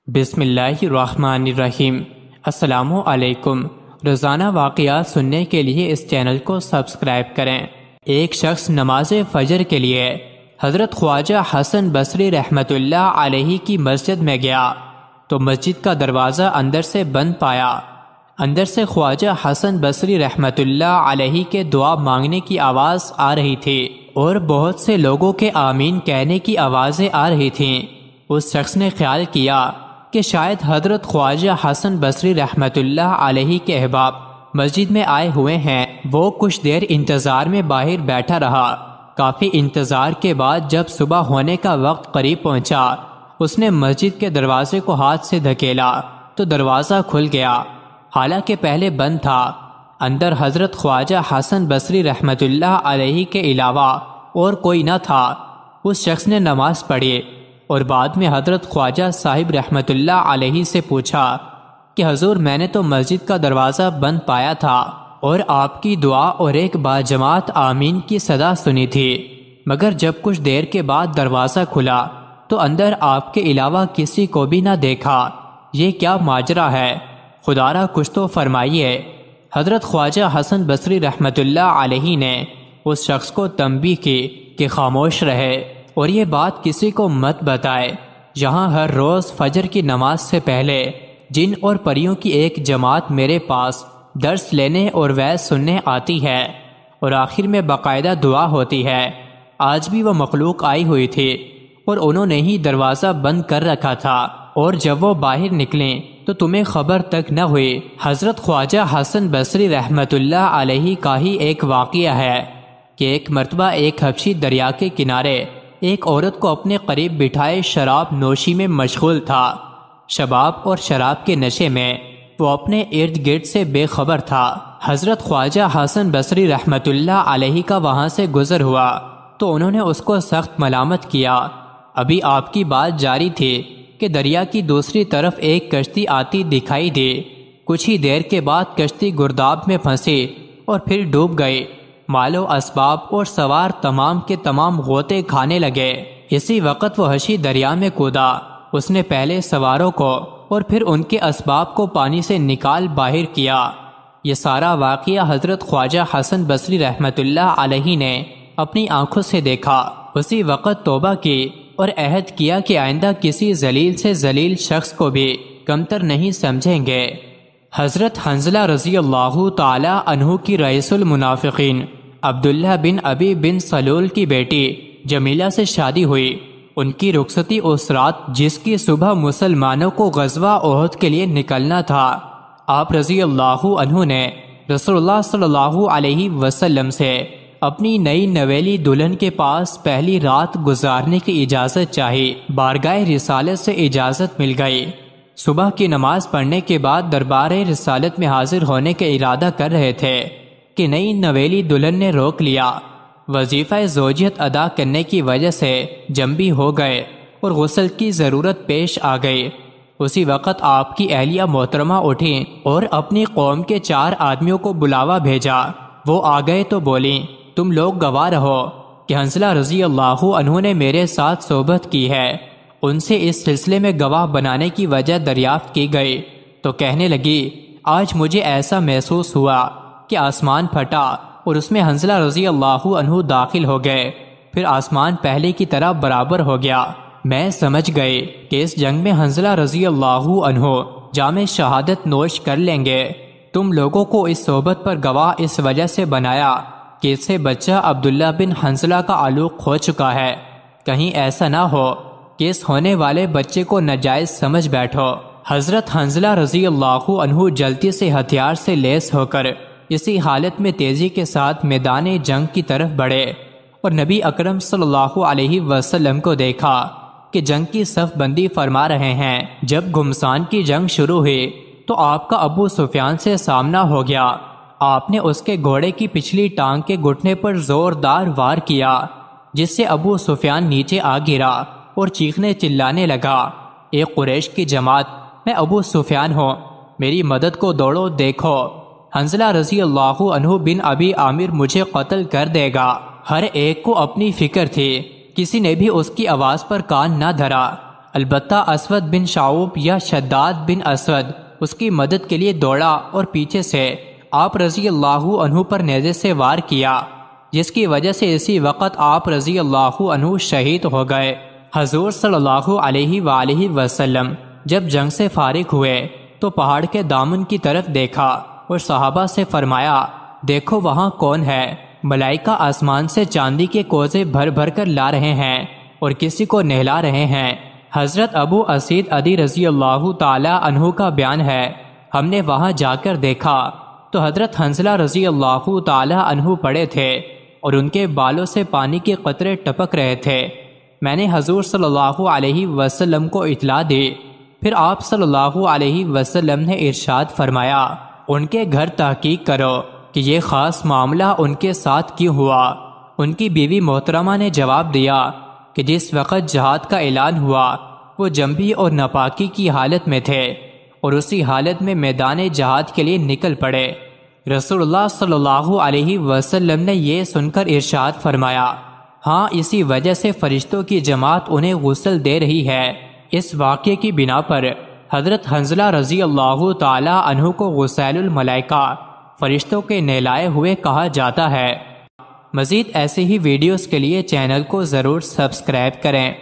بسم اللہ الرحمن الرحیم۔ السلام علیکم۔ روزانہ واقعات سننے کے لیے اس چینل کو سبسکرائب کریں۔ ایک شخص نماز فجر کے لیے حضرت خواجہ حسن بصری رحمۃ اللہ علیہ کی مسجد میں گیا تو مسجد کا دروازہ اندر سے بند پایا۔ اندر سے خواجہ حسن بصری رحمۃ اللہ علیہ کے دعا مانگنے کی آواز آ رہی تھی اور بہت سے لوگوں کے آمین کہنے کی آوازیں آ رہی تھیں۔ اس شخص نے خیال کیا کہ شاید حضرت خواجہ حسن بصری رحمۃ اللہ علیہ کے احباب مسجد میں آئے ہوئے ہیں۔ وہ کچھ دیر انتظار میں باہر بیٹھا رہا۔ کافی انتظار کے بعد جب صبح ہونے کا وقت قریب پہنچا، اس نے مسجد کے دروازے کو ہاتھ سے دھکیلا تو دروازہ کھل گیا، حالانکہ پہلے بند تھا۔ اندر حضرت خواجہ حسن بصری رحمۃ اللہ علیہ کے علاوہ اور کوئی نہ تھا۔ اس شخص نے نماز پڑھی اور بعد میں حضرت خواجہ صاحب رحمۃ اللہ علیہ سے پوچھا کہ حضور، میں نے تو مسجد کا دروازہ بند پایا تھا اور آپ کی دعا اور ایک باجماعت آمین کی صدا سنی تھی، مگر جب کچھ دیر کے بعد دروازہ کھلا تو اندر آپ کے علاوہ کسی کو بھی نہ دیکھا۔ یہ کیا ماجرا ہے؟ خدا را کچھ تو فرمائیے۔ حضرت خواجہ حسن بصری رحمۃ اللہ علیہ نے اس شخص کو تنبیہ کی کہ خاموش رہے اور یہ بات کسی کو مت بتائے۔ یہاں ہر روز فجر کی نماز سے پہلے جن اور پریوں کی ایک جماعت میرے پاس درس لینے اور وعظ سننے آتی ہے اور آخر میں باقاعدہ دعا ہوتی ہے۔ آج بھی وہ مخلوق آئی ہوئی تھی اور انہوں نے ہی دروازہ بند کر رکھا تھا، اور جب وہ باہر نکلیں تو تمہیں خبر تک نہ ہوئی۔ حضرت خواجہ حسن بصری رحمۃ اللہ علیہ کا ہی ایک واقعہ ہے کہ ایک مرتبہ ایک حبشی دریا کے کنارے ایک عورت کو اپنے قریب بٹھائے شراب نوشی میں مشغول تھا۔ شباب اور شراب کے نشے میں وہ اپنے ارد گرد سے بے خبر تھا۔ حضرت خواجہ حسن بصری رحمۃ اللہ علیہ کا وہاں سے گزر ہوا تو انہوں نے اس کو سخت ملامت کیا۔ ابھی آپ کی بات جاری تھی کہ دریا کی دوسری طرف ایک کشتی آتی دکھائی دی۔ کچھ ہی دیر کے بعد کشتی گرداب میں پھنسی اور پھر ڈوب گئی۔ مال و اسباب اور سوار تمام کے تمام غوطے کھانے لگے۔ اسی وقت وہ حبشی دریا میں کودا۔ اس نے پہلے سواروں کو اور پھر ان کے اسباب کو پانی سے نکال باہر کیا۔ یہ سارا واقعہ حضرت خواجہ حسن بصری رحمۃ اللہ علیہ نے اپنی آنکھوں سے دیکھا۔ اسی وقت توبہ کی اور عہد کیا کہ آئندہ کسی ذلیل سے ذلیل شخص کو بھی کمتر نہیں سمجھیں گے۔ حضرت حنظلہ رضی اللہ تعالی عنہ کی رئیس المنافقین عبداللہ بن ابی بن سلول کی بیٹی جمیلہ سے شادی ہوئی۔ ان کی رخصتی اس رات جس کی صبح مسلمانوں کو غزوہ احد کے لیے نکلنا تھا، آپ رضی اللہ عنہ نے رسول اللہ صلی اللہ علیہ وسلم سے اپنی نئی نویلی دلہن کے پاس پہلی رات گزارنے کی اجازت چاہی۔ بارگاہ رسالت سے اجازت مل گئی۔ صبح کی نماز پڑھنے کے بعد دربار رسالت میں حاضر ہونے کا ارادہ کر رہے تھے کہ نئی نویلی دلہن نے روک لیا۔ وظیفہ زوجیت ادا کرنے کی وجہ سے جنبی ہو گئے اور غسل کی ضرورت پیش آ گئی۔ اسی وقت آپ کی اہلیہ محترمہ اٹھیں اور اپنی قوم کے 4 آدمیوں کو بلاوا بھیجا۔ وہ آ گئے تو بولیں، تم لوگ گواہ رہو کہ حنظلہ رضی اللہ عنہ نے میرے ساتھ صحبت کی ہے۔ ان سے اس سلسلے میں گواہ بنانے کی وجہ دریافت کی گئی تو کہنے لگی، آج مجھے ایسا محسوس ہوا کہ آسمان پھٹا اور اس میں حنظلہ رضی اللہ عنہ داخل ہو گئے، پھر آسمان پہلے کی طرح برابر ہو گیا۔ میں سمجھ گئی کہ اس جنگ میں حنظلہ رضی اللہ عنہ جام شہادت نوش کر لیں گے۔ تم لوگوں کو اس صحبت پر گواہ اس وجہ سے بنایا کہ اس سے بچہ عبداللہ بن حنظلہ کا علوق ہو چکا ہے، کہیں ایسا نہ ہو کہ اس ہونے والے بچے کو ناجائز سمجھ بیٹھو۔ حضرت حنظلہ رضی اللہ عنہ جلدی سے ہتھیار سے لیس ہو کر اسی حالت میں تیزی کے ساتھ میدان جنگ کی طرف بڑھے اور نبی اکرم صلی اللہ علیہ وسلم کو دیکھا کہ جنگ کی صف بندی فرما رہے ہیں۔ جب گھمسان کی جنگ شروع ہوئی تو آپ کا ابو سفیان سے سامنا ہو گیا۔ آپ نے اس کے گھوڑے کی پچھلی ٹانگ کے گھٹنے پر زوردار وار کیا، جس سے ابو سفیان نیچے آ گرا اور چیخنے چلانے لگا، اے قریش کی جماعت، میں ابو سفیان ہوں، میری مدد کو دوڑو، دیکھو حنظلہ رضی اللہ عنہ بن ابی عامر مجھے قتل کر دے گا۔ ہر ایک کو اپنی فکر تھی، کسی نے بھی اس کی آواز پر کان نہ دھرا۔ البتہ اسود بن شعوب یا شداد بن اسود اس کی مدد کے لیے دوڑا اور پیچھے سے آپ رضی اللہ عنہ پر نیزے سے وار کیا، جس کی وجہ سے اسی وقت آپ رضی اللہ عنہ شہید ہو گئے۔ حضور صلی اللہ علیہ وآلہ وسلم جب جنگ سے فارغ ہوئے تو پہاڑ کے دامن کی طرف دیکھا اور صحابہ سے فرمایا، دیکھو وہاں کون ہے؟ ملائکہ آسمان سے چاندی کے کوزے بھر بھر کر لا رہے ہیں اور کسی کو نہلا رہے ہیں۔ حضرت ابو اسید عدی رضی اللہ تعالی عنہ کا بیان ہے، ہم نے وہاں جا کر دیکھا تو حضرت حنظلہ رضی اللہ تعالی عنہ پڑے تھے اور ان کے بالوں سے پانی کے قطرے ٹپک رہے تھے۔ میں نے حضور صلی اللہ علیہ وسلم کو اطلاع دی، پھر آپ صلی اللہ علیہ وسلم نے ارشاد فرمایا، ان کے گھر تحقیق کرو کہ یہ خاص معاملہ ان کے ساتھ کیوں ہوا۔ ان کی بیوی محترمہ نے جواب دیا کہ جس وقت جہاد کا اعلان ہوا وہ جنبی اور ناپاکی کی حالت میں تھے اور اسی حالت میں میدان جہاد کے لیے نکل پڑے۔ رسول اللہ صلی اللہ علیہ وسلم نے یہ سن کر ارشاد فرمایا، ہاں اسی وجہ سے فرشتوں کی جماعت انہیں غسل دے رہی ہے۔ اس واقعے کی بنا پر حضرت حنظلہ رضی اللہ تعالی عنہ کو غسیل الملائکہ، فرشتوں کے نہلائے ہوئے کہا جاتا ہے۔ مزید ایسے ہی ویڈیوز کے لیے چینل کو ضرور سبسکرائب کریں۔